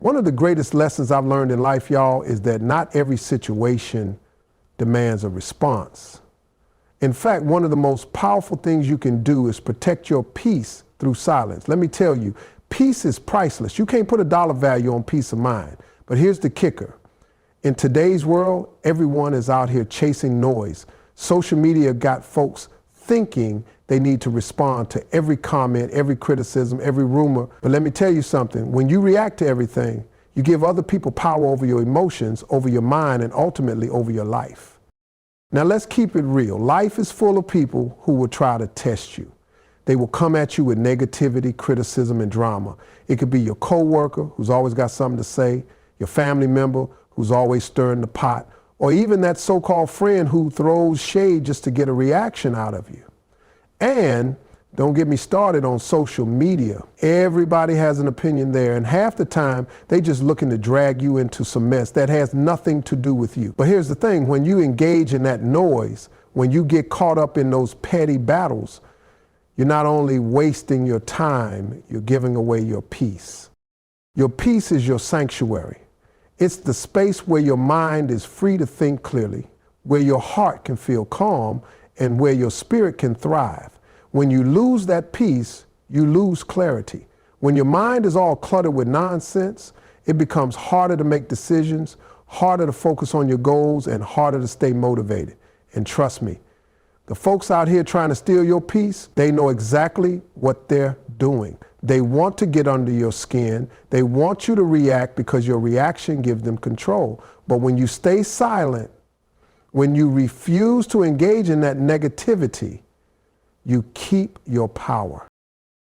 One of the greatest lessons I've learned in life, y'all, is that not every situation demands a response. In fact, one of the most powerful things you can do is protect your peace through silence. Let me tell you, peace is priceless. You can't put a dollar value on peace of mind. But here's the kicker. In today's world, everyone is out here chasing noise. Social media got folks thinking they need to respond to every comment, every criticism, every rumor. But let me tell you something. When you react to everything, you give other people power over your emotions, over your mind, and ultimately over your life. Now let's keep it real. Life is full of people who will try to test you. They will come at you with negativity, criticism, and drama. It could be your coworker who's always got something to say, your family member who's always stirring the pot, or even that so-called friend who throws shade just to get a reaction out of you. And don't get me started on social media. Everybody has an opinion there, and half the time they just looking to drag you into some mess that has nothing to do with you. But here's the thing, when you engage in that noise, when you get caught up in those petty battles, you're not only wasting your time, you're giving away your peace. Your peace is your sanctuary. It's the space where your mind is free to think clearly, where your heart can feel calm, and where your spirit can thrive. When you lose that peace, you lose clarity. When your mind is all cluttered with nonsense, it becomes harder to make decisions, harder to focus on your goals, and harder to stay motivated. And trust me, the folks out here trying to steal your peace, they know exactly what they're doing. They want to get under your skin. They want you to react because your reaction gives them control. But when you stay silent, when you refuse to engage in that negativity, you keep your power.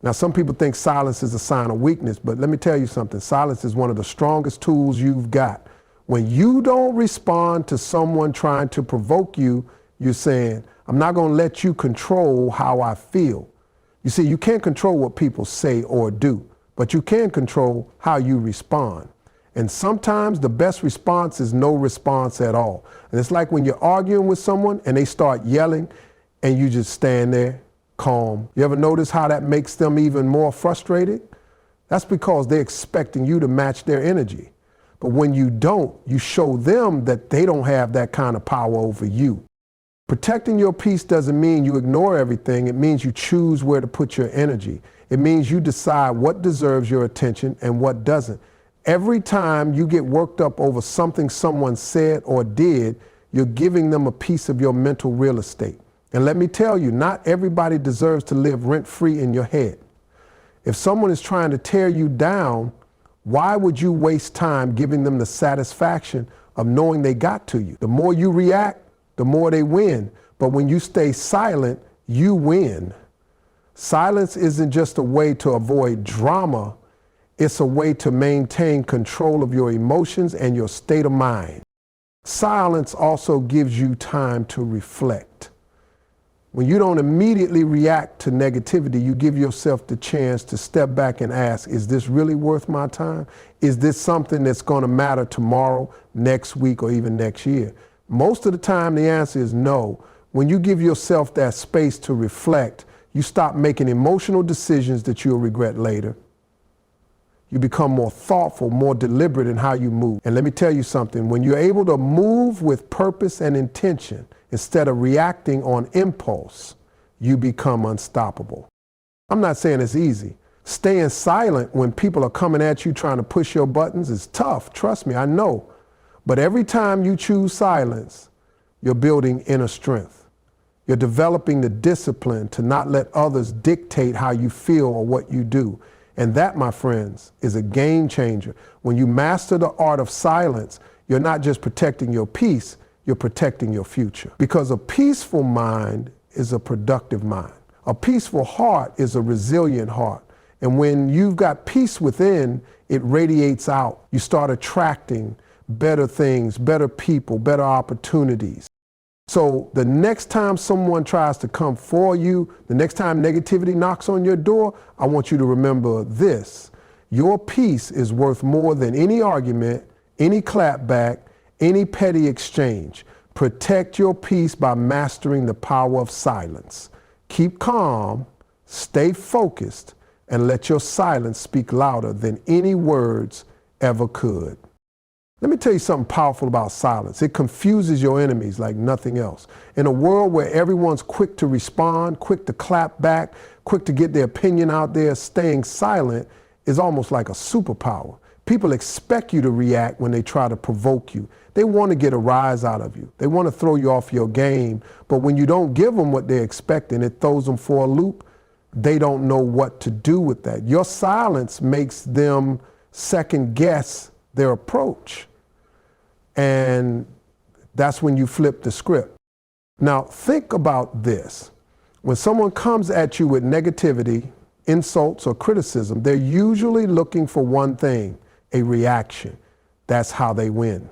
Now, some people think silence is a sign of weakness, but let me tell you something. Silence is one of the strongest tools you've got. When you don't respond to someone trying to provoke you, you're saying, I'm not going to let you control how I feel. You see, you can't control what people say or do, but you can control how you respond. And sometimes the best response is no response at all. And it's like when you're arguing with someone and they start yelling and you just stand there calm. You ever notice how that makes them even more frustrated? That's because they're expecting you to match their energy. But when you don't, you show them that they don't have that kind of power over you. Protecting your peace doesn't mean you ignore everything. It means you choose where to put your energy. It means you decide what deserves your attention and what doesn't. Every time you get worked up over something someone said or did, you're giving them a piece of your mental real estate. And let me tell you, not everybody deserves to live rent-free in your head. If someone is trying to tear you down, why would you waste time giving them the satisfaction of knowing they got to you? The more you react, the more they win. But when you stay silent, you win. Silence isn't just a way to avoid drama. It's a way to maintain control of your emotions and your state of mind. Silence also gives you time to reflect. When you don't immediately react to negativity, you give yourself the chance to step back and ask, is this really worth my time? Is this something that's going to matter tomorrow, next week, or even next year? Most of the time, the answer is no. When you give yourself that space to reflect, you stop making emotional decisions that you'll regret later. You become more thoughtful, more deliberate in how you move. And let me tell you something, when you're able to move with purpose and intention instead of reacting on impulse, you become unstoppable. I'm not saying it's easy. Staying silent when people are coming at you trying to push your buttons is tough. Trust me, I know. But every time you choose silence, you're building inner strength. You're developing the discipline to not let others dictate how you feel or what you do. And that, my friends, is a game changer. When you master the art of silence, you're not just protecting your peace, you're protecting your future. Because a peaceful mind is a productive mind. A peaceful heart is a resilient heart. And when you've got peace within, it radiates out. You start attracting better things, better people, better opportunities. So the next time someone tries to come for you, the next time negativity knocks on your door, I want you to remember this. Your peace is worth more than any argument, any clapback, any petty exchange. Protect your peace by mastering the power of silence. Keep calm, stay focused, and let your silence speak louder than any words ever could. Let me tell you something powerful about silence. It confuses your enemies like nothing else. In a world where everyone's quick to respond, quick to clap back, quick to get their opinion out there, staying silent is almost like a superpower. People expect you to react when they try to provoke you. They want to get a rise out of you. They want to throw you off your game. But when you don't give them what they're expecting, it throws them for a loop. They don't know what to do with that. Your silence makes them second guess their approach. And that's when you flip the script. Now, think about this. When someone comes at you with negativity, insults, or criticism, they're usually looking for one thing, a reaction. That's how they win.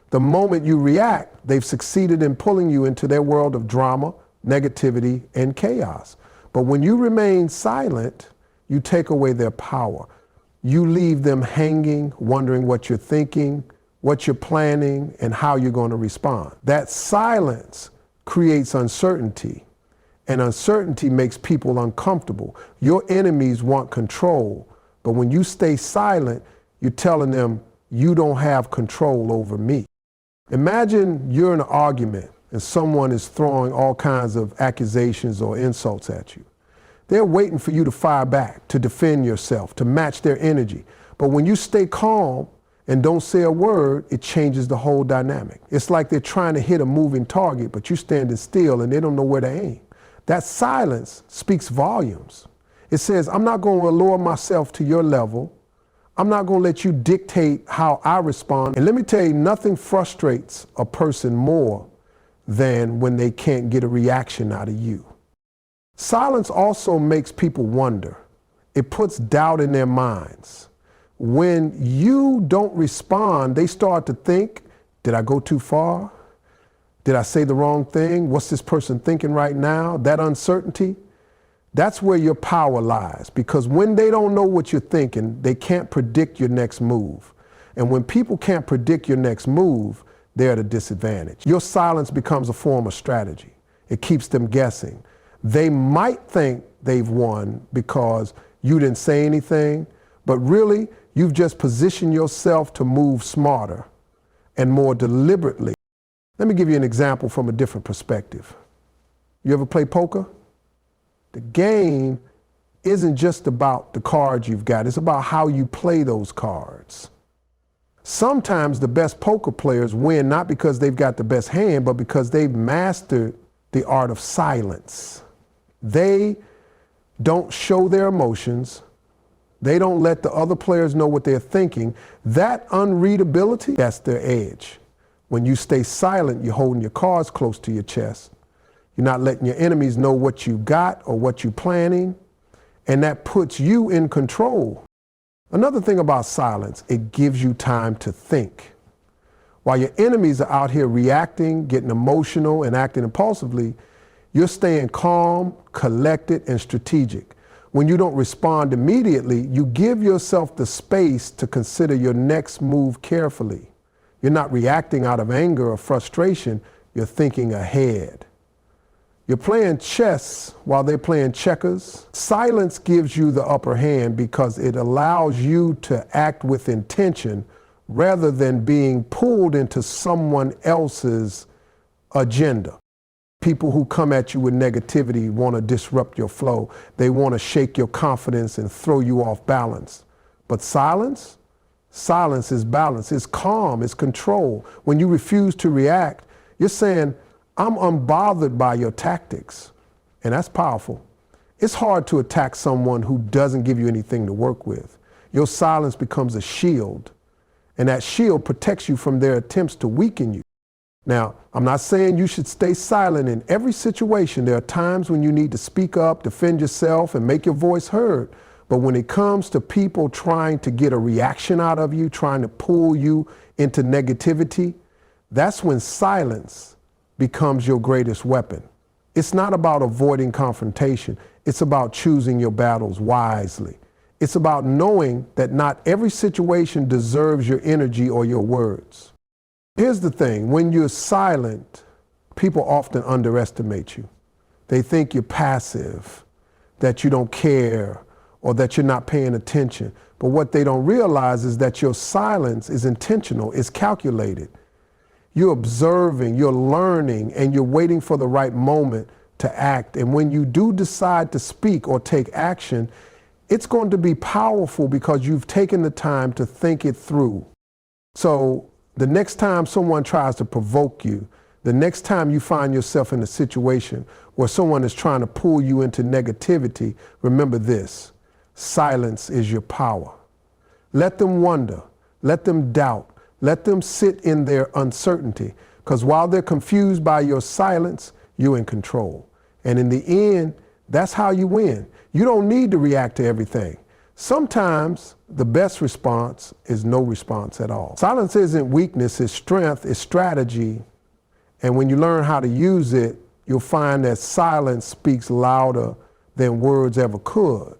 The moment you react, they've succeeded in pulling you into their world of drama, negativity, and chaos. But when you remain silent, you take away their power. You leave them hanging, wondering what you're thinking, what you're planning, and how you're going to respond. That silence creates uncertainty, and uncertainty makes people uncomfortable. Your enemies want control, but when you stay silent, you're telling them, you don't have control over me. Imagine you're in an argument and someone is throwing all kinds of accusations or insults at you. They're waiting for you to fire back, to defend yourself, to match their energy. But when you stay calm and don't say a word, it changes the whole dynamic. It's like they're trying to hit a moving target, but you're standing still and they don't know where to aim. That silence speaks volumes. It says, I'm not going to lower myself to your level. I'm not going to let you dictate how I respond. And let me tell you, nothing frustrates a person more than when they can't get a reaction out of you. Silence also makes people wonder. It puts doubt in their minds. When you don't respond, they start to think, did I go too far? Did I say the wrong thing? What's this person thinking right now? That uncertainty, that's where your power lies. Because when they don't know what you're thinking, they can't predict your next move. And when people can't predict your next move, they're at a disadvantage. Your silence becomes a form of strategy. It keeps them guessing. They might think they've won because you didn't say anything, but really, you've just positioned yourself to move smarter and more deliberately. Let me give you an example from a different perspective. You ever play poker? The game isn't just about the cards you've got, it's about how you play those cards. Sometimes the best poker players win not because they've got the best hand, but because they've mastered the art of silence. They don't show their emotions. They don't let the other players know what they're thinking. That unreadability, that's their edge. When you stay silent, you're holding your cards close to your chest. You're not letting your enemies know what you got or what you're planning, and that puts you in control. Another thing about silence, it gives you time to think. While your enemies are out here reacting, getting emotional, and acting impulsively, you're staying calm, collected, and strategic. When you don't respond immediately, you give yourself the space to consider your next move carefully. You're not reacting out of anger or frustration, you're thinking ahead. You're playing chess while they're playing checkers. Silence gives you the upper hand because it allows you to act with intention rather than being pulled into someone else's agenda. People who come at you with negativity want to disrupt your flow. They want to shake your confidence and throw you off balance. But silence? Silence is balance. It's calm. It's control. When you refuse to react, you're saying, I'm unbothered by your tactics. And that's powerful. It's hard to attack someone who doesn't give you anything to work with. Your silence becomes a shield, and that shield protects you from their attempts to weaken you. Now, I'm not saying you should stay silent in every situation. There are times when you need to speak up, defend yourself, and make your voice heard. But when it comes to people trying to get a reaction out of you, trying to pull you into negativity, that's when silence becomes your greatest weapon. It's not about avoiding confrontation. It's about choosing your battles wisely. It's about knowing that not every situation deserves your energy or your words. Here's the thing, when you're silent, people often underestimate you. They think you're passive, that you don't care, or that you're not paying attention. But what they don't realize is that your silence is intentional, it's calculated. You're observing, you're learning, and you're waiting for the right moment to act. And when you do decide to speak or take action, it's going to be powerful because you've taken the time to think it through. So the next time someone tries to provoke you, the next time you find yourself in a situation where someone is trying to pull you into negativity, remember this: silence is your power. Let them wonder, let them doubt, let them sit in their uncertainty, because while they're confused by your silence, you're in control. And in the end, that's how you win. You don't need to react to everything. Sometimes the best response is no response at all. Silence isn't weakness, it's strength, it's strategy. And when you learn how to use it, you'll find that silence speaks louder than words ever could.